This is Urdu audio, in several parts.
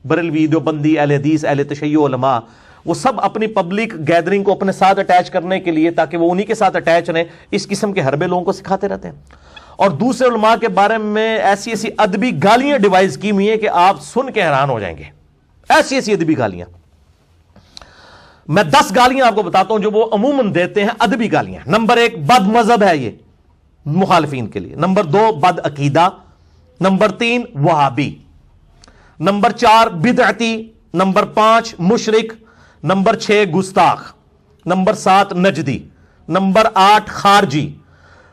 بریلوی، دیوبندی، اہل حدیث، اہل تشیع علماء، وہ سب اپنی پبلک گیدرنگ کو اپنے ساتھ اٹیچ کرنے کے لیے تاکہ وہ انہی کے ساتھ اٹیچ رہیں اس قسم کے حربے لوگوں کو سکھاتے رہتے ہیں، اور دوسرے علماء کے بارے میں ایسی ایسی ادبی گالیاں ڈیوائز کی ہوئی ہیں کہ آپ سن کے حیران ہو جائیں گے، ایسی ایسی ادبی گالیاں۔ میں 10 گالیاں آپ کو بتاتا ہوں جو وہ عموماً دیتے ہیں، ادبی گالیاں۔ نمبر 1 بد مذہب ہے یہ مخالفین کے لیے، نمبر 2 بد عقیدہ، نمبر 3 وہابی، نمبر 4 بدعتی، نمبر 5 مشرک، نمبر 6 گستاخ، نمبر 7 نجدی، نمبر 8 خارجی،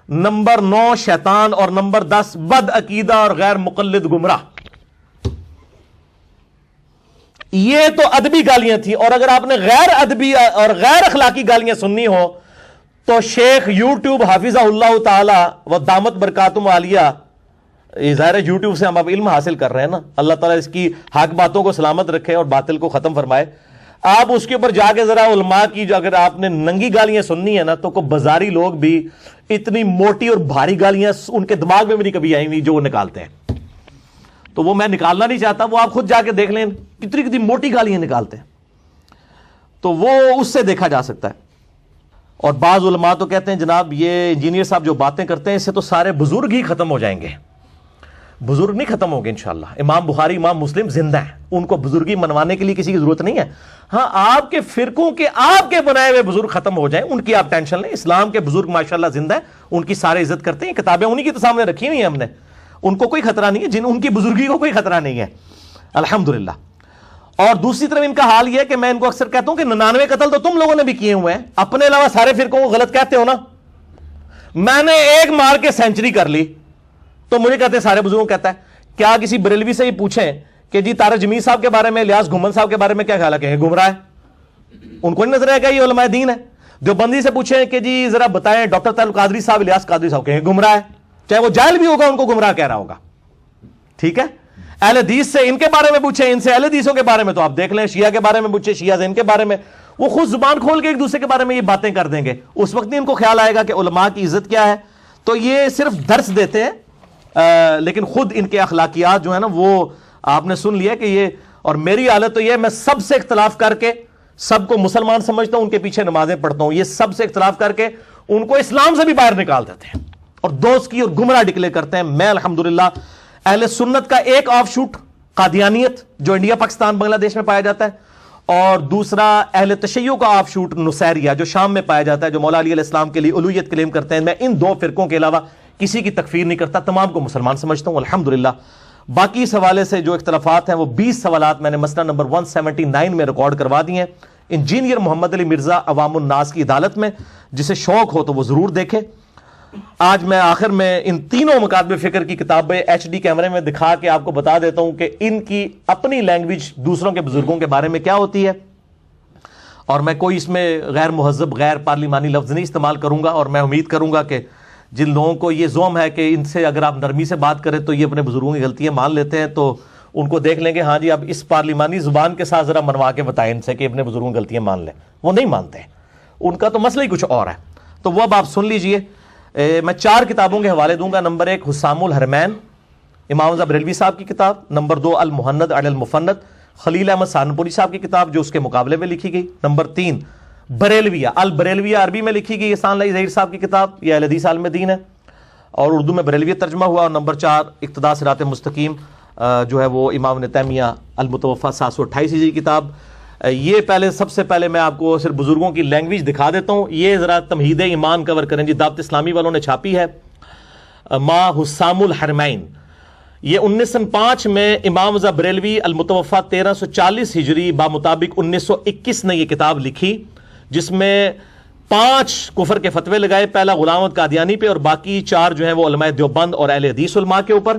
نمبر 9 شیطان، اور نمبر 10 بد عقیدہ اور غیر مقلد گمراہ۔ یہ تو ادبی گالیاں تھیں، اور اگر آپ نے غیر ادبی اور غیر اخلاقی گالیاں سننی ہو تو شیخ یوٹیوب حافظہ اللہ تعالی و دامت برکاتہم عالیہ، ظاہر ہے یوٹیوب سے ہم اب علم حاصل کر رہے ہیں نا، اللہ تعالیٰ اس کی حق باتوں کو سلامت رکھے اور باطل کو ختم فرمائے۔ آپ اس کے اوپر جا کے ذرا علماء کی جو اگر آپ نے ننگی گالیاں سننی ہے نا تو کوئی بازاری لوگ بھی اتنی موٹی اور بھاری گالیاں ان کے دماغ میں بھی نہیں کبھی آئی ہوئی جو وہ نکالتے ہیں، تو وہ میں نکالنا نہیں چاہتا، وہ آپ خود جا کے دیکھ لیں کتنی کتنی موٹی گالیاں نکالتے ہیں، تو وہ اس سے دیکھا جا سکتا ہے۔ اور بعض علماء تو کہتے ہیں جناب یہ انجینئر صاحب جو باتیں کرتے ہیں اس سے تو سارے بزرگ ہی ختم ہو جائیں گے۔ بزرگ نہیں ختم ہو گے انشاءاللہ، امام بخاری، امام مسلم زندہ ہیں، ان کو بزرگی منوانے کے لیے کسی کی ضرورت نہیں ہے۔ ہاں آپ کے فرقوں کے آپ کے بنائے ہوئے بزرگ ختم ہو جائیں ان کی آپ ٹینشن لیں، اسلام کے بزرگ ماشاءاللہ زندہ ہیں، ان کی سارے عزت کرتے ہیں، کتابیں انہی کی تو سامنے رکھی ہوئی ہیں ہم نے، ان کو کوئی خطرہ نہیں ہے، ان کی بزرگی کو کوئی خطرہ نہیں ہے الحمدللہ۔ اور دوسری طرف ان کا حال یہ ہے کہ میں ان کو اکثر کہتا ہوں کہ 99 قتل تو تم لوگوں نے بھی کیے ہوئے ہیں، اپنے علاوہ سارے فرقوں کو غلط کہتے ہو نا، میں نے ایک مار کے سینچری کر لی تو مجھے کہتے ہیں سارے بزرگوں کہتا ہے۔ کیا کسی بریلوی سے ہی پوچھیں کہ جی طارق جمیل صاحب کے بارے میں، الیاس گھمن صاحب کے بارے میں کیا خیال ہے، کہ گمراہ ہے، ان کو نہیں نظر آئے گا یہ علماء دین ہے۔ دیوبندی سے پوچھیں کہ جی ذرا بتائیں ڈاکٹر طارق قادری صاحب، الیاس قادری صاحب، کہیں گمراہ ہے، چاہے وہ جاہل بھی ہوگا ان کو گمراہ کہہ رہا ہوگا، ٹھیک ہے۔ اہل حدیث سے ان کے بارے میں پوچھیں، ان سے اہل حدیثوں کے بارے میں تو آپ دیکھ لیں، شیعہ کے بارے میں پوچھیں، شیعہ سے ان کے بارے میں، وہ خود زبان کھول کے ایک دوسرے کے بارے میں یہ باتیں کر دیں گے، اس وقت نہیں ان کو خیال آئے گا کہ علماء کی عزت کیا ہے۔ تو یہ صرف درس دیتے ہیں لیکن خود ان کے اخلاقیات جو ہے نا وہ آپ نے سن لیا کہ یہ، اور میری حالت تو یہ ہے میں سب سے اختلاف کر کے سب کو مسلمان سمجھتا ہوں، ان کے پیچھے نمازیں پڑھتا ہوں، یہ سب سے اختلاف کر کے ان کو اسلام سے بھی باہر نکال دیتے ہیں اور دوست کی اور گمراہ ڈکلیئر کرتے ہیں۔ میں الحمدللہ اہل سنت کا ایک آف شوٹ قادیانیت جو انڈیا پاکستان بنگلہ دیش میں پایا جاتا ہے، اور دوسرا اہل تشیع کا آف شوٹ نصیریہ جو شام میں پایا جاتا ہے، جو مولا علی علیہ السلام کے لیے الوہیت کلیم کرتے ہیں۔ میں ان 2 فرقوں کے علاوہ کسی کی تکفیر نہیں کرتا، تمام کو مسلمان سمجھتا ہوں الحمدللہ۔ باقی اس حوالے سے جو اختلافات ہیں وہ 20 سوالات میں نے مسئلہ نمبر 179 میں ریکارڈ کروا دیے ہیں، انجینئر محمد علی مرزا عوام الناس کی عدالت میں، جسے شوق ہو تو وہ ضرور دیکھے۔ آج میں آخر میں ان تینوں مکاتب فکر کی کتابیں HD کیمرے میں دکھا کے آپ کو بتا دیتا ہوں کہ ان کی اپنی لینگویج دوسروں کے بزرگوں کے بارے میں کیا ہوتی ہے، اور میں کوئی اس میں غیر مہذب غیر پارلیمانی لفظ نہیں استعمال کروں گا، اور میں امید کروں گا کہ جن لوگوں کو یہ زوم ہے کہ ان سے اگر آپ نرمی سے بات کریں تو یہ اپنے بزرگوں کی غلطیاں مان لیتے ہیں، تو ان کو دیکھ لیں گے ہاں جی اب اس پارلیمانی زبان کے ساتھ ذرا منوا کے بتائیں ان سے کہ اپنے بزرگوں کی غلطیاں مان لیں، وہ نہیں مانتے ہیں، ان کا تو مسئلہ ہی کچھ اور ہے۔ تو وہ اب آپ سن لیجئے، میں 4 کتابوں کے حوالے دوں گا۔ نمبر 1 حسام الحرمین امام رضا بریلوی صاحب کی کتاب، نمبر 2 المہند علی المفند خلیل احمد سہارنپوری صاحب کی کتاب جو اس کے مقابلے میں لکھی گئی، نمبر 3 بریلویہ البریلویہ عربی میں لکھی گئی احسان اللہ ظہیر صاحب کی کتاب، یہ اہل حدیث عالم دین ہے اور اردو میں بریلویہ ترجمہ ہوا، اور نمبر 4 اقتداء صراط مستقیم جو ہے وہ امام ابن تیمیہ المتوفیٰ 728 ہجری کتاب۔ یہ پہلے سب سے پہلے میں آپ کو صرف بزرگوں کی لینگویج دکھا دیتا ہوں، یہ ذرا تمہید ایمان کور کریں جی، دعوت اسلامی والوں نے چھاپی ہے، ما حسام الحرمین، یہ 1905 میں امام رضا بریلوی المتوفیٰ 1340 ہجری بمطابق 1921 نے یہ کتاب لکھی، جس میں 5 کفر کے فتوے لگائے، پہلا غلام احمد قادیانی پہ اور باقی 4 جو ہیں وہ علماء دیوبند اور اہل حدیث علماء کے اوپر،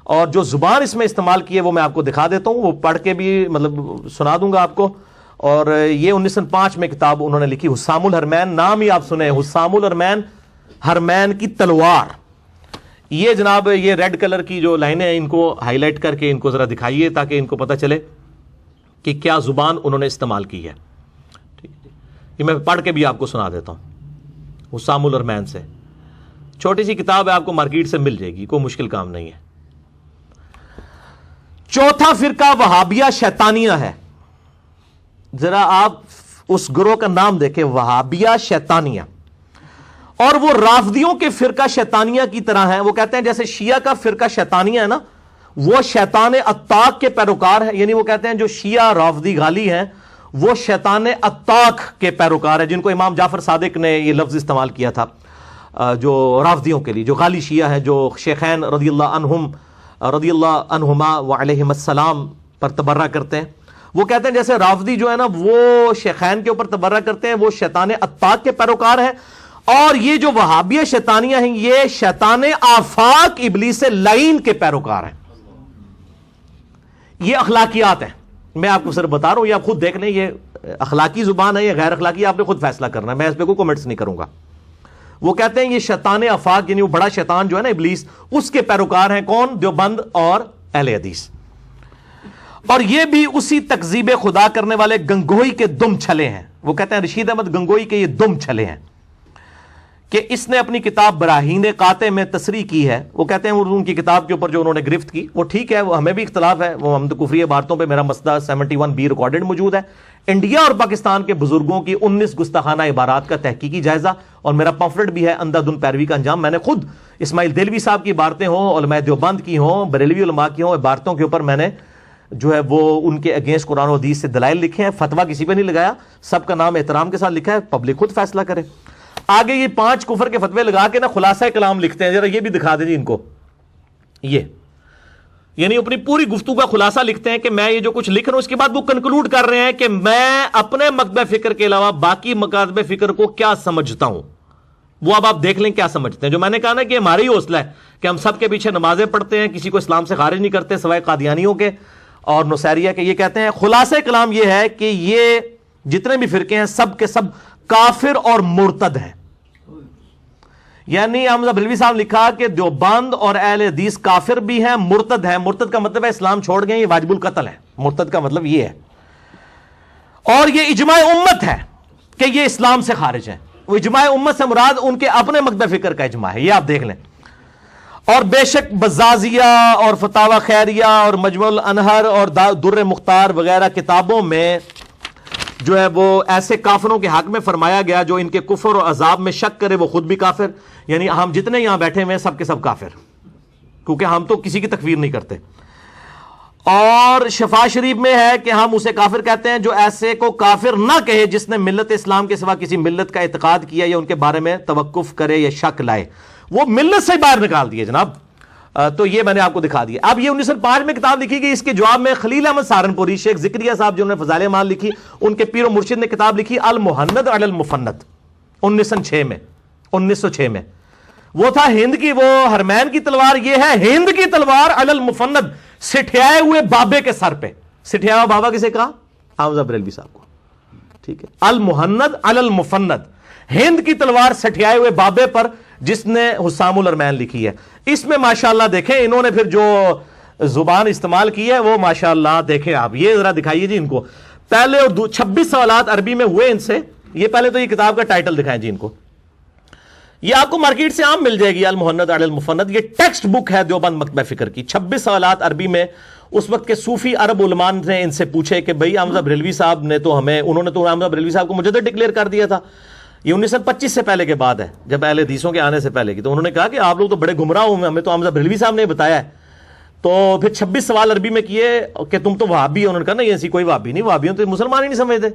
اور جو زبان اس میں استعمال کی ہے وہ میں آپ کو دکھا دیتا ہوں، وہ پڑھ کے بھی مطلب سنا دوں گا آپ کو۔ اور یہ 1905 میں کتاب انہوں نے لکھی حسام الحرمین، نام ہی آپ سنیں حسام الحرمین، حرمین کی تلوار۔ یہ جناب یہ ریڈ کلر کی جو لائنیں ہیں ان کو ہائی لائٹ کر کے ان کو ذرا دکھائیے تاکہ ان کو پتہ چلے کہ کیا زبان انہوں نے استعمال کی ہے۔ یہ میں پڑھ کے بھی آپ کو سنا دیتا ہوں حسام الحرمین سے، چھوٹی سی کتاب ہے، آپ کو مارکیٹ سے مل جائے گی، کوئی مشکل کام نہیں ہے۔ چوتھا فرقہ وہابیہ شیطانیہ ہے. ذرا آپ اس گروہ کا نام دیکھیں, وہابیہ شیطانیہ. اور وہ رافضیوں کے فرقہ شیطانیہ کی طرح ہیں. وہ کہتے ہیں جیسے شیعہ کا فرقہ شیطانیہ ہے نا, وہ شیطان اتاق کے پیروکار ہے. یعنی وہ کہتے ہیں جو شیعہ رافضی غالی ہیں وہ شیطان اتاق کے پیروکار ہے, جن کو امام جعفر صادق نے یہ لفظ استعمال کیا تھا جو رافضیوں کے لیے, جو غالی شیعہ ہیں, جو شیخین رضی اللہ عنہما وعلیہم السلام پر تبرہ کرتے ہیں. وہ کہتے ہیں جیسے رافضی جو ہے نا وہ شیخین کے اوپر تبرہ کرتے ہیں, وہ شیطان اتاق کے پیروکار ہیں. اور یہ جو وہابیہ شیطانیہ ہیں یہ شیطان آفاق ابلیس لعین کے پیروکار ہیں. یہ اخلاقیات ہیں, میں آپ کو صرف بتا رہا ہوں, یہ آپ خود دیکھ لیں یہ اخلاقی زبان ہے یا غیر اخلاقی, آپ نے خود فیصلہ کرنا ہے, میں اس پہ کوئی کمنٹس نہیں کروں گا. وہ کہتے ہیں یہ شیطان آفاق یعنی وہ بڑا شیطان جو ہے نا ابلیس, اس کے پیروکار ہیں. کون؟ دیوبند اور اہل حدیث. اور یہ بھی اسی تکذیب خدا کرنے والے گنگوئی کے دم چھلے ہیں. وہ کہتے ہیں رشید احمد گنگوئی کے یہ دم چھلے ہیں کہ اس نے اپنی کتاب براہین قاطع میں تصریح کی ہے. وہ کہتے ہیں ان کی کتاب کے اوپر جو انہوں نے گرفت کی وہ ٹھیک ہے, وہ ہمیں بھی اختلاف ہے, وہ ہم تو کفری عبارتوں پہ میرا مسئلہ 71B ریکارڈڈ موجود ہے. انڈیا اور پاکستان کے بزرگوں کی 19 گستاخانہ عبارات کا تحقیقی جائزہ, اور میرا پمفلٹ بھی ہے اندھا دھند پیروی کا انجام. میں نے خود اسماعیل دہلوی صاحب کی عبارتیں ہوں, علماء دیوبند کی ہوں, بریلوی علماء کی ہوں, عبارتوں کے اوپر میں نے جو ہے وہ ان کے اگینسٹ قرآن و حدیث سے دلائل لکھے ہیں. فتویٰ کسی پہ نہیں لگایا, سب کا نام احترام کے ساتھ لکھا ہے, پبلک خود فیصلہ کرے. آگے یہ 5 کفر کے فتوے لگا کے نا خلاصہ کلام لکھتے ہیں, ذرا یہ بھی دکھا دیں جی ان کو. یہ یعنی اپنی پوری گفتگو کا خلاصہ لکھتے ہیں کہ میں یہ جو کچھ لکھ رہا ہوں, اس کے بعد وہ کنکلوڈ کر رہے ہیں کہ میں اپنے مکتب فکر کے علاوہ باقی مکاتب فکر کو کیا سمجھتا ہوں. وہ اب آپ دیکھ لیں کیا سمجھتے ہیں. جو میں نے کہا نا کہ ہماری ہی حوصلہ ہے کہ ہم سب کے پیچھے نمازیں پڑھتے ہیں, کسی کو اسلام سے خارج نہیں کرتے سوائے قادیانیوں کے اور نصیریہ کے. یہ کہتے ہیں خلاصہ کلام یہ ہے کہ یہ جتنے بھی فرقے ہیں سب کے سب کافر اور مرتد ہیں. یعنی حمزہ بریلوی صاحب لکھا کہ دیوبند اور اہل حدیث کافر بھی ہیں, مرتد ہیں. مرتد کا مطلب ہے اسلام چھوڑ گئے, یہ واجب القتل ہے. مرتد کا مطلب یہ ہے. اور یہ اجماع امت ہے کہ یہ اسلام سے خارج ہیں. وہ اجماع امت سے مراد ان کے اپنے مکتب فکر کا اجماع ہے, یہ آپ دیکھ لیں. اور بے شک بزازیہ اور فتاوی خیریہ اور مجموع الانہر اور در مختار وغیرہ کتابوں میں جو ہے وہ ایسے کافروں کے حق میں فرمایا گیا جو ان کے کفر اور عذاب میں شک کرے وہ خود بھی کافر. یعنی ہم جتنے یہاں بیٹھے ہوئے ہیں سب کے سب کافر, کیونکہ ہم تو کسی کی تکفیر نہیں کرتے. اور شفا شریف میں ہے کہ ہم اسے کافر کہتے ہیں جو ایسے کو کافر نہ کہے جس نے ملت اسلام کے سوا کسی ملت کا اعتقاد کیا یا ان کے بارے میں توقف کرے یا شک لائے. وہ ملت سے باہر نکال دیے جناب. تو یہ میں نے آپ کو دکھا دیا. اب یہ 1905 میں کتاب لکھی گئی, اس کے جواب میں خلیل احمد سہارنپوری, شیخ ذکریہ صاحب جو انہوں نے فضائل اعمال لکھی, ان کے پیر و مرشد نے کتاب لکھی المہند علی المفند 1906 میں. وہ تھا ہند کی وہ ہرمین کی تلوار, یہ ہے ہند کی تلوار علی المفند, سٹھیائے ہوئے بابے کے سر پہ. سٹھیا ہوا بابا کسے کہا؟ حمزہ بریلوی صاحب کو. ٹھیک ہے, المہند علی المفند, ہند کی تلوار سٹھیائے ہوئے بابے پر, جس نے حسام الارمین لکھی ہے. اس میں ماشاءاللہ دیکھیں انہوں نے پھر جو زبان استعمال کی ہے وہ ماشاءاللہ دیکھیں آپ. یہ ذرا دکھائیے جی ان کو. پہلے اور 26 سوالات عربی میں ہوئے ان سے. یہ پہلے تو یہ کتاب کا ٹائٹل دکھائیں جی ان کو. یہ آپ کو مارکیٹ سے عام مل جائے گی, المہند علی المفند. یہ ٹیکسٹ بک ہے دیوبند مکتبہ فکر کی. 26 سوالات عربی میں. اس وقت کے صوفی عرب علماء نے ان سے پوچھے کہ بھئی حمزہ بریلوی صاحب نے تو ہمیں, انہوں نے تو حمزہ بریلوی صاحب کو مجدد ڈکلیئر کر دیا تھا. یہ 1925 سے پہلے کے بعد ہے, جب اہل حدیثوں کے آنے سے پہلے کی. تو انہوں نے کہا کہ آپ لوگ تو بڑے گمراہ ہوئے, ہمیں تو حمزہ بریلوی صاحب نے بتایا ہے. تو پھر 26 سوال عربی میں کیے کہ تم تو وہابی ہو. انہوں نے کہا نہیں ایسی کوئی وہابی نہیں, وہابی ہوں تو مسلمان ہی نہیں سمجھتے.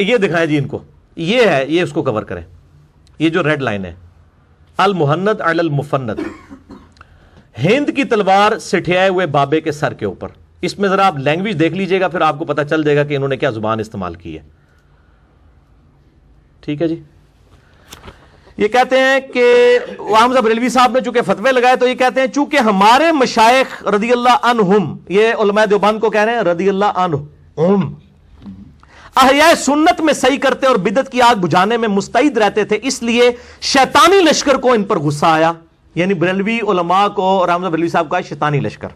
یہ دکھائیں جی ان کو, یہ ہے, یہ اس کو کور کریں. یہ جو ریڈ لائن ہے المہند علی المفند, ہند کی تلوار سٹھیائے ہوئے بابے کے سر کے اوپر. اس میں ذرا آپ لینگویج دیکھ لیجئے گا, پھر آپ کو پتہ چل جائے گا کہ انہوں نے کیا زبان استعمال کی ہے. ٹھیک ہے جی. یہ کہتے ہیں کہ حمزہ بریلوی صاحب نے چونکہ فتوے لگائے تو یہ کہتے ہیں چونکہ ہمارے مشائخ رضی اللہ عنہم, یہ علماء دیوبند کو کہہ رہے ہیں رضی اللہ عنہم, احیاء سنت میں صحیح کرتے اور بدعت کی آگ بجھانے میں مستعد رہتے تھے, اس لیے شیطانی لشکر کو ان پر غصہ آیا. یعنی بریلوی علماء کو اور حمزہ بریلوی صاحب کا شیطانی لشکر,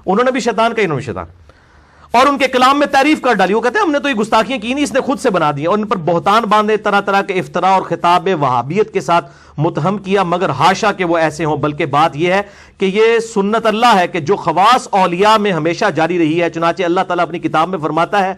انہوں نے بھی شیطان کا, انہوں نے شیطان. اور ان کے کلام میں تعریف کر ڈالی. وہ کہتے ہیں ہم نے تو یہ گستاخیاں کی نہیں, اس نے خود سے بنا دی, اور ان پر بہتان باندھے, طرح طرح کے افطراء اور خطاب وہابیت کے ساتھ متہم کیا, مگر حاشا کہ وہ ایسے ہوں, بلکہ بات یہ ہے کہ یہ سنت اللہ ہے کہ جو خواص اولیاء میں ہمیشہ جاری رہی ہے. چنانچہ اللہ تعالیٰ اپنی کتاب میں فرماتا ہے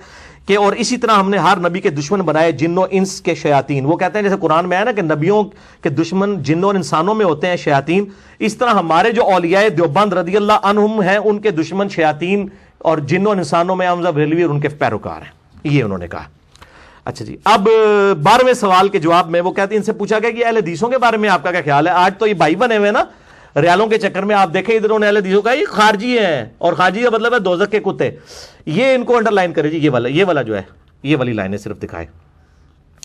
کہ اور اسی طرح ہم نے ہر نبی کے دشمن بنائے جن و انس کے شیاطین. وہ کہتے ہیں جیسے قرآن میں ہے نا کہ نبیوں کے دشمن جنوں اور انسانوں میں ہوتے ہیں شیاطین, اس طرح ہمارے جو اولیاء دیوبند رضی اللہ عنہم ہیں ان کے دشمن شیاطین اور جنوں اور انسانوں میں حمزہ بریلوی اور ان کے پیروکار ہیں, یہ انہوں نے کہا. اچھا جی, اب 12ویں سوال کے جواب میں وہ کہتے ہیں, ان سے پوچھا گیا کہ اہل حدیثوں کے بارے میں آپ کا کیا خیال ہے. آج تو یہ بھائی بنے ہوئے نا ریالوں کے چکر میں, آپ دیکھیں ادھر انہوں نے اہل حدیثوں کا یہ خارجی ہیں, اور خارجی کا مطلب ہے دوزخ کے کتے. یہ ان کو انڈر لائن کرے جی, یہ والا جو ہے یہ والی لائنیں صرف دکھائے.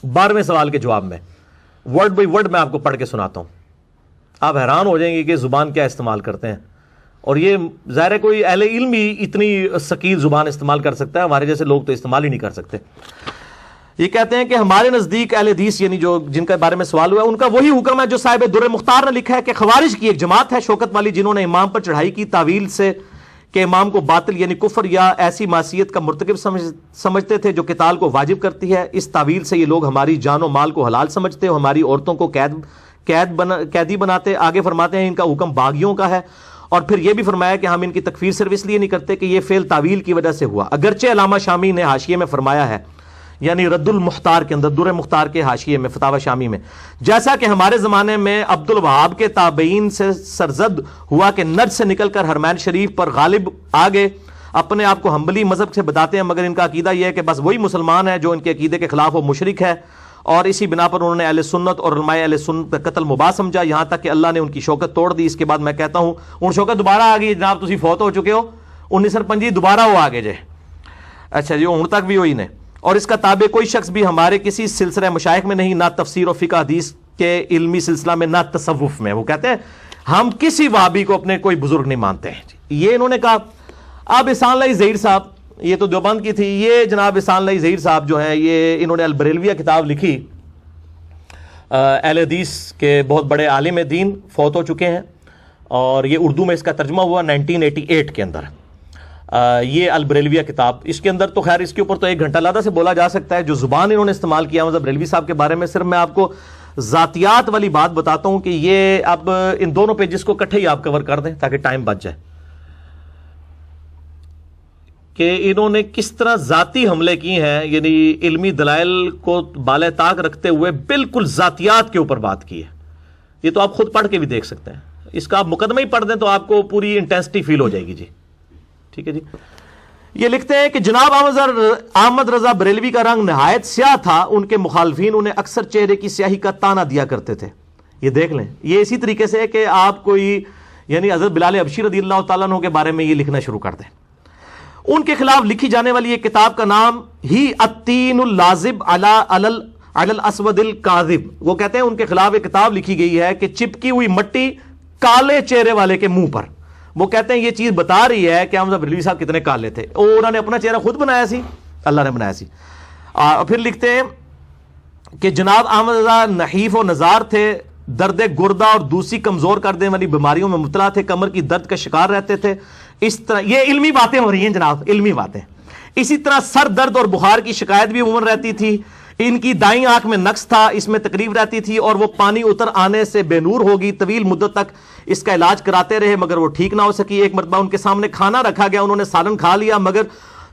12ویں سوال کے جواب میں ورڈ بائی ورڈ میں آپ کو پڑھ کے سناتا ہوں, آپ حیران ہو جائیں گے کہ زبان کیا استعمال کرتے ہیں. اور یہ ظاہر ہے کوئی اہل علم ہی اتنی ثقیل زبان استعمال کر سکتا ہے, ہمارے جیسے لوگ تو استعمال ہی نہیں کر سکتے. یہ کہتے ہیں کہ ہمارے نزدیک اہل حدیث یعنی جو جن کے بارے میں سوال ہوا ہے ان کا وہی حکم ہے جو صاحب در مختار نے لکھا ہے کہ خوارج کی ایک جماعت ہے شوکت والی جنہوں نے امام پر چڑھائی کی تعویل سے کہ امام کو باطل یعنی کفر یا ایسی معصیت کا مرتکب سمجھتے تھے جو قتال کو واجب کرتی ہے. اس تعویل سے یہ لوگ ہماری جان و مال کو حلال سمجھتے اور ہماری عورتوں کو قیدی بناتے. آگے فرماتے ہیں ان کا حکم باغیوں کا ہے, اور پھر یہ بھی فرمایا کہ ہم ان کی تکفیر صرف اس لیے نہیں کرتے کہ یہ فعل تعویل کی وجہ سے ہوا. اگرچہ علامہ شامی نے حاشیے میں فرمایا ہے, یعنی رد المختار کے اندر, در مختار کے حاشیے میں فتاوی شامی میں, جیسا کہ ہمارے زمانے میں عبد الوہاب کے تابعین سے سرزد ہوا کہ نجد سے نکل کر حرمین شریف پر غالب آگے, اپنے آپ کو حنبلی مذہب سے بتاتے ہیں, مگر ان کا عقیدہ یہ ہے کہ بس وہی مسلمان ہے جو ان کے عقیدے کے خلاف وہ مشرک ہے, اور اسی بنا پر انہوں نے اہل سنت اور علماء اہل سنت کا قتل مباح سمجھا, یہاں تک کہ اللہ نے ان کی شوکت توڑ دی. اس کے بعد میں کہتا ہوں ان شوکت دوبارہ آ گئی جناب, تسی فوت ہو چکے ہو 1955 دوبارہ وہ آگے جے. اچھا جی, ہن تک بھی ہوئی نے. اور اس کا تابع کوئی شخص بھی ہمارے کسی سلسلہ مشائخ میں نہیں, نہ تفسیر و فقہ حدیث کے علمی سلسلہ میں, نہ تصوف میں. وہ کہتے ہیں ہم کسی وہابی کو اپنے کوئی بزرگ نہیں مانتے ہیں. یہ انہوں نے کہا. اب احسان اللہ ظہیر صاحب, یہ تو دیوبند کی تھی, یہ جناب احسان اللہ ظہیر صاحب جو ہیں یہ انہوں نے البریلویہ کتاب لکھی, اہل حدیث کے بہت بڑے عالم دین, فوت ہو چکے ہیں, اور یہ اردو میں اس کا ترجمہ ہوا 1988 کے اندر. یہ البریلویہ کتاب, اس کے اندر تو خیر اس کے اوپر تو 1 گھنٹہ لادہ سے بولا جا سکتا ہے. جو زبان انہوں نے استعمال کیا مطلب بریلوی صاحب کے بارے میں, صرف میں آپ کو ذاتیات والی بات بتاتا ہوں کہ یہ اب ان دونوں پیجز کو اکٹھے ہی آپ کور کر دیں تاکہ ٹائم بچ جائے, کہ انہوں نے کس طرح ذاتی حملے کی ہیں, یعنی علمی دلائل کو بالے طاق رکھتے ہوئے بالکل ذاتیات کے اوپر بات کی ہے. یہ تو آپ خود پڑھ کے بھی دیکھ سکتے ہیں, اس کا آپ مقدمہ ہی پڑھ دیں تو آپ کو پوری انٹینسٹی فیل ہو جائے گی. جی ٹھیک ہے جی. یہ لکھتے ہیں کہ جناب احمد رضا بریلوی کا رنگ نہایت سیاہ تھا, ان کے مخالفین انہیں اکثر چہرے کی سیاہی کا تانا دیا کرتے تھے. یہ دیکھ لیں, یہ اسی طریقے سے ہے کہ آپ کوئی یعنی حضرت بلال حبشی رضی اللہ تعالیٰ عنہ کے بارے میں یہ لکھنا شروع کر دیں. ان کے خلاف لکھی جانے والی یہ کتاب کا نام ہی التین اللازب علی الاسود الکاذب. وہ کہتے ہیں ان کے خلاف ایک کتاب لکھی گئی ہے کہ چپکی ہوئی مٹی کالے چہرے والے کے منہ پر. وہ کہتے ہیں یہ چیز بتا رہی ہے کہ احمد بریلوی صاحب کتنے کالے تھے, اور انہوں نے اپنا چہرہ خود بنایا سی, اللہ نے بنایا سی. پھر لکھتے ہیں کہ جناب احمد رضا نحیف و نزار تھے, درد گردہ اور دوسری کمزور کر دینے والی بیماریوں میں مبتلا تھے, کمر کی درد کا شکار رہتے تھے. اس طرح یہ علمی باتیں ہو رہی ہیں جناب, علمی باتیں. اسی طرح سر درد اور بخار کی شکایت بھی عموماً رہتی تھی. ان کی دائیں آنکھ میں نقص تھا, اس میں تکلیف رہتی تھی, اور وہ پانی اتر آنے سے بے نور ہوگی. طویل مدت تک اس کا علاج کراتے رہے مگر وہ ٹھیک نہ ہو سکی. ایک مرتبہ ان کے سامنے کھانا رکھا گیا, انہوں نے سالن کھا لیا مگر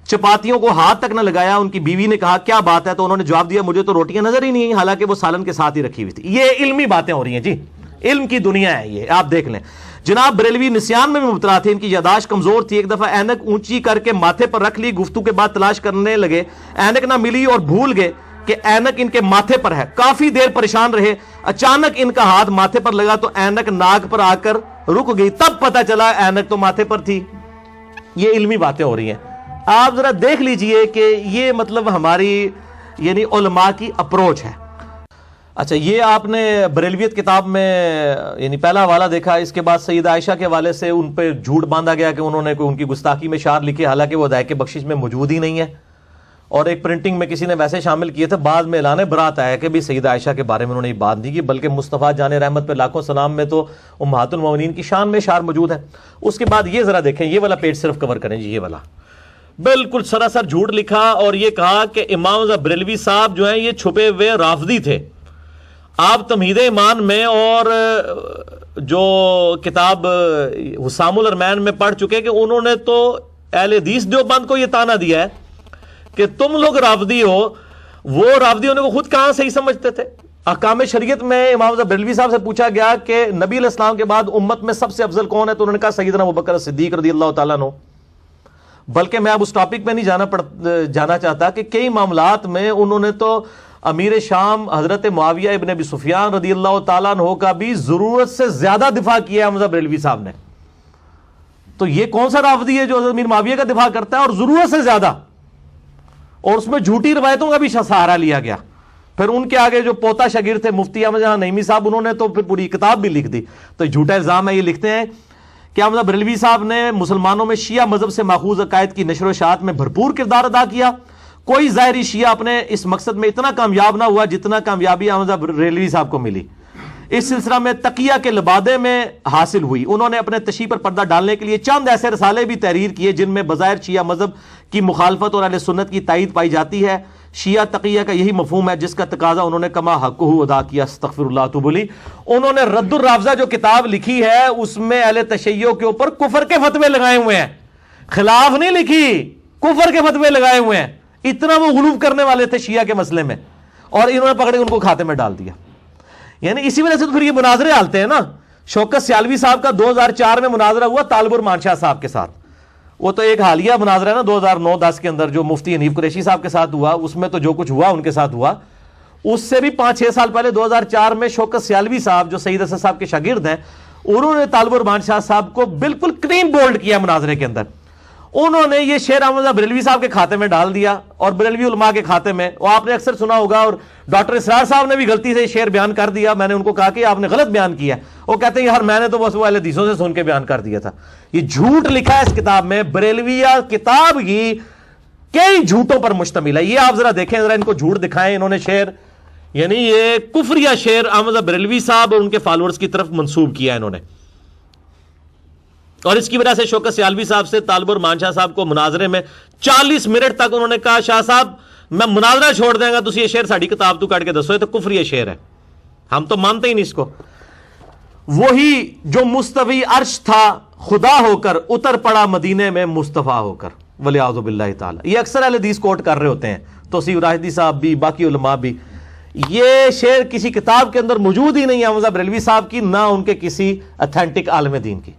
چپاتیوں کو ہاتھ تک نہ لگایا. ان کی بیوی نے کہا کیا بات ہے, تو انہوں نے جواب دیا مجھے تو روٹیاں نظر ہی نہیں, حالانکہ وہ سالن کے ساتھ ہی رکھی ہوئی تھی. یہ علمی باتیں ہو رہی ہیں جی, علم کی دنیا ہے یہ, آپ دیکھ لیں. جناب بریلوی نسیان میں بھی مبتلا تھے, ان کی یاداشت کمزور تھی. ایک دفعہ اینک اونچی کر کے ماتھے پر رکھ لی, گفتگو کے بعد تلاش کرنے لگے, اینک نہ ملی اور بھول گئے کہ اینک ان کے ماتھے پر ہے. کافی دیر پریشان رہے, اچانک ان کا ہاتھ ماتھے پر لگا تو اینک ناک پر آ کر رک گئی, تب پتہ چلا اینک تو ماتھے پر تھی. یہ علمی باتیں ہو رہی ہیں, آپ ذرا دیکھ لیجئے کہ یہ مطلب ہماری یعنی علماء کی اپروچ ہے. اچھا, یہ آپ نے بریلویت کتاب میں یعنی پہلا حوالہ دیکھا. اس کے بعد سیدہ عائشہ کے حوالے سے ان پہ جھوٹ باندھا گیا کہ انہوں نے کوئی ان کی گستاخی میں اشعار لکھے, حالانکہ وہ ہدایت بخشش میں موجود ہی نہیں ہے. اور ایک پرنٹنگ میں کسی نے ویسے شامل کیے تھے, بعد میں اعلان برات آیا کہ بھی سیدہ عائشہ کے بارے میں انہوں نے یہ بات نہیں کی, بلکہ مصطفیٰ جان رحمت پہ لاکھوں سلام میں تو امہات المومنین کی شان میں اشعار موجود ہے. اس کے بعد یہ ذرا دیکھیں, یہ والا پیج صرف کور کریں جی, یہ والا بالکل سراسر جھوٹ لکھا اور یہ کہا کہ امام رضا بریلوی صاحب جو ہیں یہ چھپے ہوئے رافضی تھے. آپ تمہید ایمان میں اور جو کتاب حسام الارمین میں پڑھ چکے کہ انہوں نے تو اہل حدیث دیوبند کو یہ تانا دیا ہے کہ تم لوگ رافضی ہو. وہ رافضی ہونے کو خود کہاں صحیح سمجھتے تھے؟ احکام شریعت میں امام رضا بریلوی صاحب سے پوچھا گیا کہ نبی علیہ السلام کے بعد امت میں سب سے افضل کون ہے؟ تو انہوں نے کہا سیدنا ابوبکر صدیق رضی اللہ تعالیٰ عنہ. بلکہ میں اب اس ٹاپک پہ نہیں جانا چاہتا کہ کئی معاملات میں انہوں نے تو امیر شام حضرت معاویہ ابن ابی سفیان رضی اللہ تعالیٰ عنہ کا بھی ضرورت سے زیادہ دفاع کیا ہے امام رضا بریلوی صاحب نے. تو یہ کون سا رافضی ہے جو حضرت امیر معاویہ کا دفاع کرتا ہے اور ضرورت سے زیادہ؟ اور اس میں جھوٹی روایتوں کا بھی سہارا لیا گیا. پھر ان کے آگے جو پوتا شاگرد تھے مفتی احمد جہاں نعیمی صاحب، انہوں نے تو پھر پوری کتاب بھی لکھ دی. تو جھوٹا الزام ہے. یہ لکھتے ہیں کہ امام بریلوی صاحب نے مسلمانوں میں شیعہ مذہب سے ماخوذ عقائد کی نشر و اشاعت میں بھرپور کردار ادا کیا. کوئی ظاہری شیعہ اپنے اس مقصد میں اتنا کامیاب نہ ہوا جتنا کامیابی امام بریلوی صاحب کو ملی. اس سلسلہ میں تقیہ کے لبادے میں حاصل ہوئی. انہوں نے اپنے تشیع پر پردہ ڈالنے کے لیے چند ایسے رسالے بھی تحریر کیے جن میں بظاہر شیعہ مذہب کی مخالفت اور اہل سنت کی تائید پائی جاتی ہے. شیعہ تقیہ کا یہی مفہوم ہے جس کا تقاضا انہوں نے کما حقہ ادا کیا. استغفر اللہ توب الیہ. انہوں نے رد الرافضہ جو کتاب لکھی ہے اس میں اہل تشیع کے اوپر کفر کے فتوے لگائے ہوئے ہیں. خلاف نہیں لکھی، کفر کے فتوے لگائے ہوئے ہیں. اتنا وہ غلو کرنے والے تھے شیعہ کے مسئلے میں، اور انہوں نے پکڑے ان کو کھاتے میں ڈال دیا. یعنی اسی وجہ سے تو پھر یہ مناظرے آلتے ہیں نا. شوکت سیالوی صاحب کا 2004 میں مناظرہ ہوا طالب الرحمان شاہ صاحب کے ساتھ. وہ تو ایک حالیہ مناظرہ ہے نا 2009-10 کے اندر جو مفتی حنیف قریشی صاحب کے ساتھ ہوا. اس میں تو جو کچھ ہوا ان کے ساتھ ہوا. اس سے بھی 5-6 سال پہلے 2004 میں شوکت سیالوی صاحب جو سعید اسد صاحب کے شاگرد ہیں، انہوں نے طالب الرحمان شاہ صاحب کو بالکل کلین بولڈ کیا مناظرے کے اندر. انہوں نے یہ شعر احمد بریلوی صاحب کے کھاتے میں ڈال دیا اور بریلوی علماء کے کھاتے میں. وہ آپ نے اکثر سنا ہوگا، اور ڈاکٹر اسرار صاحب نے بھی غلطی سے یہ شعر بیان کر دیا. میں نے ان کو کہا کہ آپ نے غلط بیان کیا. وہ کہتے ہیں یار میں نے تو بس وہ اہل حدیثوں سے سن کے بیان کر دیا تھا. یہ جھوٹ لکھا ہے اس کتاب میں. بریلویہ کتاب ہی کئی جھوٹوں پر مشتمل ہے. یہ آپ ذرا دیکھیں، ذرا ان کو جھوٹ دکھائیں. انہوں نے شعر، یعنی یہ کفریہ شعر احمد بریلوی صاحب اور ان کے فالوورز کی طرف منسوب کیا انہوں نے. اور اس کی وجہ سے شوکت سیالوی صاحب سے طالب الرحمان شاہ صاحب کو مناظرے میں 40 منٹ تک انہوں نے کہا شاہ صاحب میں مناظرہ چھوڑ دیں گا، تسی یہ شعر ساڑی کتاب تو کٹ کے دسو، یہ تو کفری شعر ہے، ہم تو مانتے ہی نہیں اس کو. وہی جو مستوی عرش تھا خدا ہو کر اتر پڑا مدینے میں مصطفیٰ ہو کر، ولیعوذ باللہ تعالی. یہ اکثر اہل حدیث کوٹ کر رہے ہوتے ہیں، توصیف راہدی صاحب بھی، باقی علماء بھی. یہ شعر کسی کتاب کے اندر موجود ہی نہیں ہے احمد بریلوی صاحب کی، نہ ان کے کسی اتھینٹک عالم دین کی.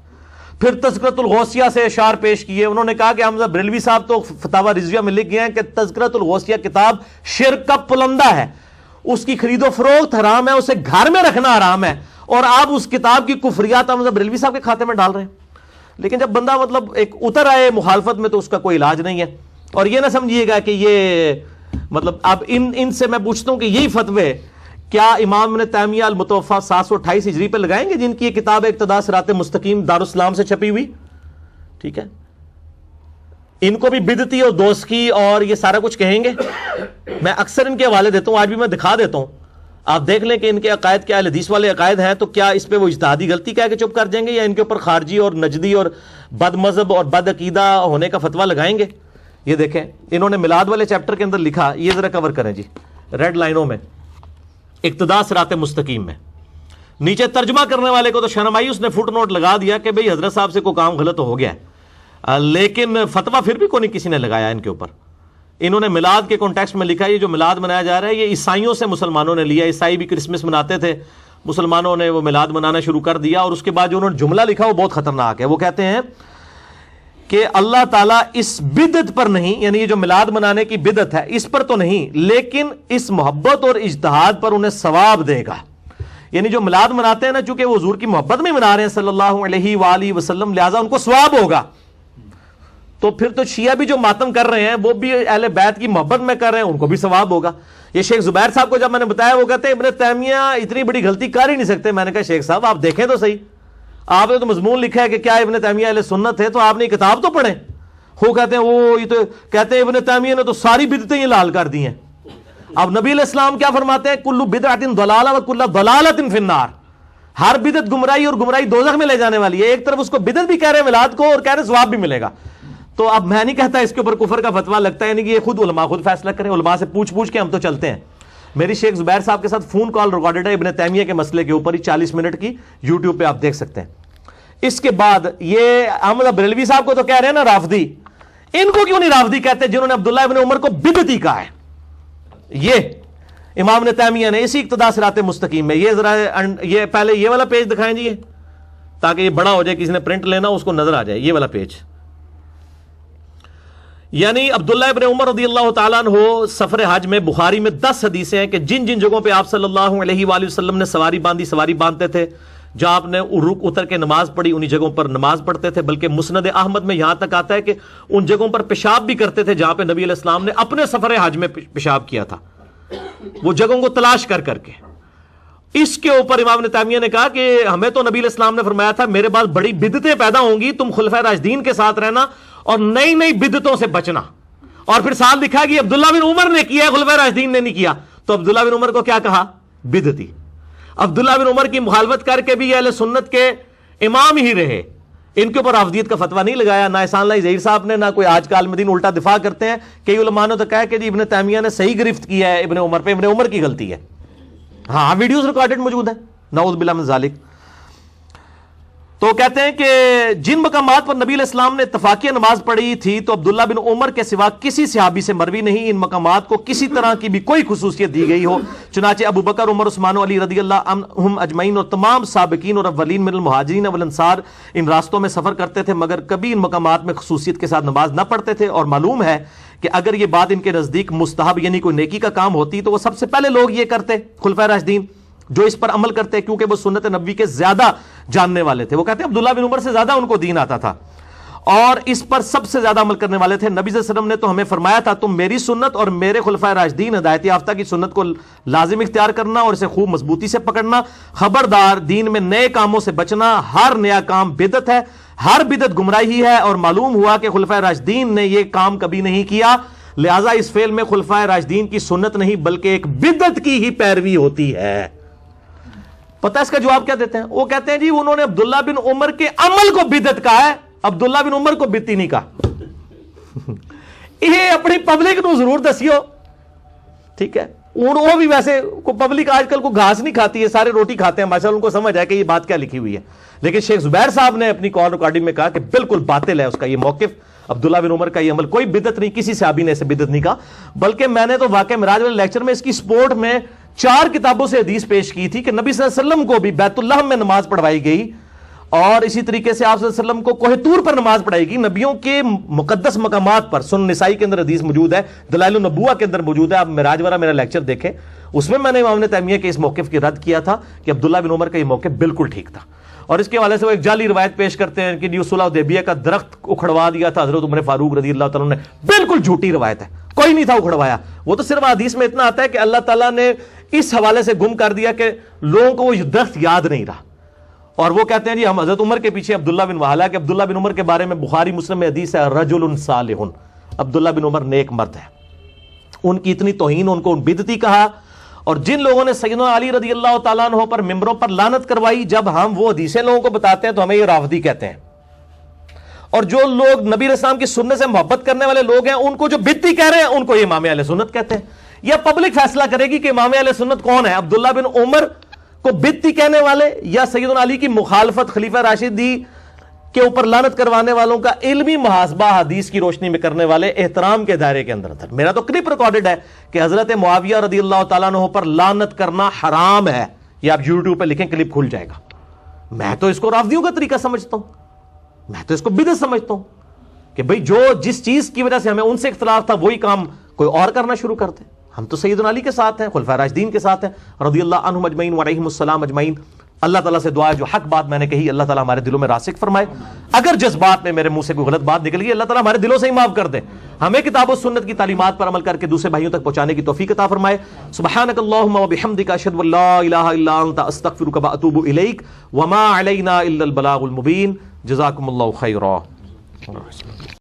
پھر تذکرۃ الغوثیہ سے اشعار پیش کیے. انہوں نے کہا کہ حمزہ بریلوی صاحب تو فتاوی رضویہ میں لکھ گئے ہیں کہ تذکرۃ الغوثیہ کتاب شرک کا پلندہ ہے، اس کی خرید و فروخت حرام ہے، اسے گھر میں رکھنا حرام ہے، اور آپ اس کتاب کی کفریات حمزہ بریلوی صاحب کے کھاتے میں ڈال رہے ہیں. لیکن جب بندہ مطلب ایک اتر آئے مخالفت میں تو اس کا کوئی علاج نہیں ہے. اور یہ نہ سمجھیے گا کہ یہ مطلب اب ان سے میں پوچھتا ہوں کہ یہی فتوے کیا امام ابن تیمیہ المتوفی 728 ہجری پہ لگائیں گے، جن کی یہ کتاب اقتداء صراط مستقیم دارالاسلام سے چھپی ہوئی؟ ٹھیک ہے، ان کو بھی بدعتی اور دوسکی اور یہ سارا کچھ کہیں گے. میں اکثر ان کے حوالے دیتا ہوں، آج بھی میں دکھا دیتا ہوں، آپ دیکھ لیں کہ ان کے عقائد کیا اہل حدیث والے عقائد ہیں. تو کیا اس پہ وہ اجتہادی غلطی کہہ کے چپ کر جائیں گے، یا ان کے اوپر خارجی اور نجدی اور بد مذہب اور بد عقیدہ ہونے کا فتویٰ لگائیں گے؟ یہ دیکھیں انہوں نے میلاد والے چیپٹر کے اندر لکھا، یہ ذرا کور کریں جی ریڈ لائنوں میں، اقتداء صراط مستقیم میں. نیچے ترجمہ کرنے والے کو تو شرم آئی، اس نے فٹ نوٹ لگا دیا کہ بھئی حضرت صاحب سے کوئی کام غلط ہو گیا ہے، لیکن فتویٰ پھر بھی کوئی نہیں کسی نے لگایا ان کے اوپر. انہوں نے میلاد کے کانٹیکسٹ میں لکھا، یہ جو میلاد منایا جا رہا ہے یہ عیسائیوں سے مسلمانوں نے لیا. عیسائی بھی کرسمس مناتے تھے، مسلمانوں نے وہ میلاد منانا شروع کر دیا. اور اس کے بعد جو انہوں نے جملہ لکھا وہ بہت خطرناک ہے. وہ کہتے ہیں کہ اللہ تعالیٰ اس بدعت پر نہیں، یعنی یہ جو میلاد منانے کی بدعت ہے اس پر تو نہیں، لیکن اس محبت اور اجتہاد پر انہیں ثواب دے گا. یعنی جو میلاد مناتے ہیں نا، چونکہ وہ حضور کی محبت میں منا رہے ہیں صلی اللہ علیہ وآلہ وسلم، لہٰذا ان کو ثواب ہوگا. تو پھر تو شیعہ بھی جو ماتم کر رہے ہیں وہ بھی اہل بیت کی محبت میں کر رہے ہیں، ان کو بھی ثواب ہوگا. یہ شیخ زبیر صاحب کو جب میں نے بتایا، وہ کہتے ہیں ابن تیمیہ اتنی بڑی غلطی کر ہی نہیں سکتے. میں نے کہا شیخ صاحب آپ دیکھیں تو صحیح، آپ نے تو مضمون لکھا ہے کہ کیا ابن تیمیہ اہل سنت ہے، تو آپ نے کتاب تو پڑھیں. وہ کہتے ہیں وہ یہ تو کہتے ہیں ابن تیمیہ نے تو ساری بدعتیں ہی لال کر دی ہیں. اب نبی علیہ السلام کیا فرماتے ہیں؟ کل بدعۃ ضلالہ وکل ضلالۃ فی النار. ہر بدعت گمراہی اور گمراہی دوزخ میں لے جانے والی ہے. ایک طرف اس کو بدعت بھی کہہ رہے ہیں میلاد کو، اور کہہ رہے ہیں ثواب بھی ملے گا. تو اب میں نہیں کہتا اس کے اوپر کفر کا فتویٰ لگتا ہے، یعنی کہ یہ خود علماء خود فیصلہ کریں، علماء سے پوچھ کے ہم تو چلتے ہیں۔ میری شیخ زبیر صاحب کے ساتھ فون کال ریکارڈڈ ہے ابن تیمیہ کے مسئلے کے اوپر ہی، 40 منٹ کی، یوٹیوب پہ آپ دیکھ سکتے ہیں۔ اس کے بعد یہ احمد بریلوی صاحب کو تو کہہ رہے ہیں نا رافضی، ان کو کیوں نہیں رافضی کہتے جنہوں نے عبداللہ ابن عمر کو بدعتی کہا ہے؟ یہ امام ابن تیمیہ نے اسی اقتداء صراط مستقیم میں، یہ ذرا یہ پہلے یہ والا پیج دکھائیں جی، تاکہ یہ بڑا ہو جائے، کسی نے پرنٹ لینا اس کو نظر آ جائے، یہ والا پیج۔ یعنی عبداللہ ابن عمر رضی اللہ تعالیٰ عنہ سفر حج میں بخاری میں 10 حدیثیں ہیں کہ جن جن جگہوں پہ آپ صلی اللہ علیہ وآلہ وسلم نے سواری باندھتے تھے، جہاں آپ نے رک اتر کے نماز پڑھی انہی جگہوں پر نماز پڑھتے تھے، بلکہ مسند احمد میں یہاں تک آتا ہے کہ ان جگہوں پر پیشاب بھی کرتے تھے جہاں پہ نبی علیہ السلام نے اپنے سفر حج میں پیشاب کیا تھا، وہ جگہوں کو تلاش کر کے۔ اس کے اوپر امام ابن تیمیہ نے کہا کہ ہمیں تو نبی علیہ السلام نے فرمایا تھا میرے بعد بڑی بدعتیں پیدا ہوں گی، تم خلفائے راشدین کے ساتھ رہنا اور نئی نئی بدعتوں سے بچنا، اور پھر ساتھ لکھا کہ عبداللہ بن عمر نے کیا ہے، خلفائے راشدین نے نہیں کیا، تو عبداللہ بن عمر کو کیا کہا؟ بدعتی۔ عبداللہ بن عمر کی مخالفت کر کے بھی اہل سنت کے امام ہی رہے، ان کے اوپر رافضیت کا فتویٰ نہیں لگایا، نہ احسان اللہ ظہیر صاحب نے، نہ کوئی آج کا عالم دین الٹا دفاع کرتے ہیں۔ کئی علماء نے تو کہا کہ جی ابن تیمیہ نے صحیح گرفت کیا ہے ابن عمر پہ، ابن عمر کی غلطی ہے۔ ہاں ویڈیوز ریکارڈڈ موجود ہیں، نعوذ باللہ من ذالک۔ تو کہتے ہیں کہ جن مقامات پر نبی علیہ السلام نے اتفاقیہ نماز پڑھی تھی تو عبداللہ بن عمر کے سوا کسی صحابی سے مروی نہیں ان مقامات کو کسی طرح کی بھی کوئی خصوصیت دی گئی ہو، چنانچہ ابو بکر، عمر، عثمان و علی رضی اللہ عنہم اجمعین اور تمام سابقین اور اولین من المہاجرین والانصار ان راستوں میں سفر کرتے تھے، مگر کبھی ان مقامات میں خصوصیت کے ساتھ نماز نہ پڑھتے تھے، اور معلوم ہے کہ اگر یہ بات ان کے نزدیک مستحب یعنی کوئی نیکی کا کام ہوتی تو وہ سب سے پہلے لوگ یہ کرتے، خلفائے راشدین جو اس پر عمل کرتے، کیونکہ وہ سنت نبوی کے زیادہ جاننے والے تھے۔ وہ کہتے ہیں عبداللہ بن عمر سے زیادہ ان کو دین آتا تھا اور اس پر سب سے زیادہ عمل کرنے والے تھے۔ نبی صلی اللہ علیہ وسلم نے تو ہمیں فرمایا تھا تم میری سنت اور میرے خلفائے راشدین ہدایت یافتہ کی سنت کو لازم اختیار کرنا اور اسے خوب مضبوطی سے پکڑنا، خبردار دین میں نئے کاموں سے بچنا، ہر نیا کام بدعت ہے، ہر بدعت گمراہی ہے، اور معلوم ہوا کہ خلفائے راشدین نے یہ کام کبھی نہیں کیا، لہٰذا اس فعل میں خلفائے راشدین کی سنت نہیں بلکہ ایک بدعت کی ہی پیروی ہوتی ہے۔ پتہ اس کا جواب کیا دیتے ہیں؟ وہ کہتے ہیں جی انہوں نے عبداللہ بن عمر کے عمل کو بدعت کہا ہے، عبداللہ بن عمر کو بدعتی نہیں کہا۔ یہ اپنی پبلک نو ضرور دسیو، ٹھیک ہے؟ وہ بھی ویسے پبلک آج کل کو گھاس نہیں کھاتی ہے، سارے روٹی کھاتے ہیں ماشاءاللہ، ان کو سمجھ ہے کہ یہ بات کیا لکھی ہوئی ہے، لیکن شیخ زبیر صاحب نے اپنی کال ریکارڈنگ میں کہا کہ بالکل باطل ہے اس کا یہ موقف، عبداللہ بن عمر کا یہ عمل کوئی بدعت نہیں، کسی صحابی نے اسے بدعت نہیں کہا، بلکہ میں نے تو واقعہ معراج والے لیکچر میں اس کی سپورٹ میں 4 کتابوں سے حدیث پیش کی تھی کہ نبی صلی اللہ علیہ وسلم کو بھی بیت اللہ میں نماز پڑھوائی گئی، اور اسی طریقے سے آپ صلی اللہ علیہ وسلم کو کوہ طور پر نماز پڑھائی گئی، نبیوں کے مقدس مقامات پر۔ سنن نسائی کے اندر حدیث موجود ہے، دلائل النبوہ کے اندر موجود ہے، آپ معراج والا میرا لیکچر دیکھیں، اس میں نے امام ابن تیمیہ کے اس موقف کی رد کیا تھا کہ عبداللہ بن عمر کا یہ موقف بالکل ٹھیک تھا، اور اس کے حوالے سے وہ ایک جعلی روایت پیش کرتے ہیں کہ صلح حدیبیہ کا درخت اکھڑوا دیا تھا حضرت عمر فاروق رضی اللہ تعالیٰ نے، بالکل جھوٹی روایت ہے، کوئی نہیں تھا اکھڑوایا، وہ تو صرف حدیث میں اتنا آتا ہے کہ اللہ تعالیٰ نے اس حوالے سے گم کر دیا کہ لوگوں کو وہ درخت یاد نہیں رہا، اور وہ کہتے ہیں جی ہم حضرت عمر کے پیچھے عبداللہ بن وحالہ کہ عبداللہ بن عمر کے بارے میں بخاری مسلم میں حدیث ہے رجل صالح، عبداللہ بن عمر نیک مرد ہے، ان کی اتنی توہین، ان کو بدعتی کہا، اور جن لوگوں نے سیدنا علی رضی اللہ تعالیٰ عنہ پر ممبروں پر لعنت کروائی، جب ہم وہ حدیثیں لوگوں کو بتاتے ہیں تو ہمیں یہ رافضی کہتے ہیں، اور جو لوگ نبی علیہ السلام کی سنت سے محبت کرنے والے لوگ ہیں ان کو جو بدعتی کہہ رہے ہیں ان کو یہ امام اہل سنت کہتے ہیں۔ یا پبلک فیصلہ کرے گی کہ امام اہل سنت کون ہے، عبداللہ بن عمر کو بدعتی کہنے والے یا سیدنا علی کی مخالفت خلیفہ راشدی کے اوپر لعنت کروانے والوں کا علمی محاسبہ حدیث کی روشنی میں کرنے والے احترام کے دائرے کے اندر تھا۔ میرا تو کلپ ریکارڈڈ ہے کہ حضرت معاویہ رضی اللہ تعالیٰ عنہ پر لعنت کرنا حرام ہے، یہ آپ یوٹیوب پہ لکھیں کلپ کھل جائے گا۔ میں تو اس کو رافضیوں کا طریقہ سمجھتا ہوں، میں تو اس کو بدعت سمجھتا ہوں کہ بھئی جو جس چیز کی وجہ سے ہمیں ان سے اختلاف تھا وہی کام کوئی اور کرنا شروع کر دے۔ ہم تو سیدنا علی کے ساتھ ہیں، خلفائے راشدین کے ساتھ ہیں رضی اللہ عنہم اجمعین وعلیہم السلام اجمعین۔ اللہ تعالیٰ سے دعا ہے جو حق بات میں نے کہی اللہ تعالیٰ ہمارے دلوں میں راسخ فرمائے، اگر جذبات میں میرے منہ سے کوئی غلط بات نکل گئی اللہ تعالیٰ ہمارے دلوں سے ہی معاف کر دے، ہمیں کتاب و سنت کی تعلیمات پر عمل کر کے دوسرے بھائیوں تک پہنچانے کی توفیق عطا فرمائے۔ سبحانک اللہم وبحمدک اشہد ان لا الہ الا انت استغفرک واتوب الیک وما علینا الا البلاغ المبین۔ جزاکم اللہ خیرا۔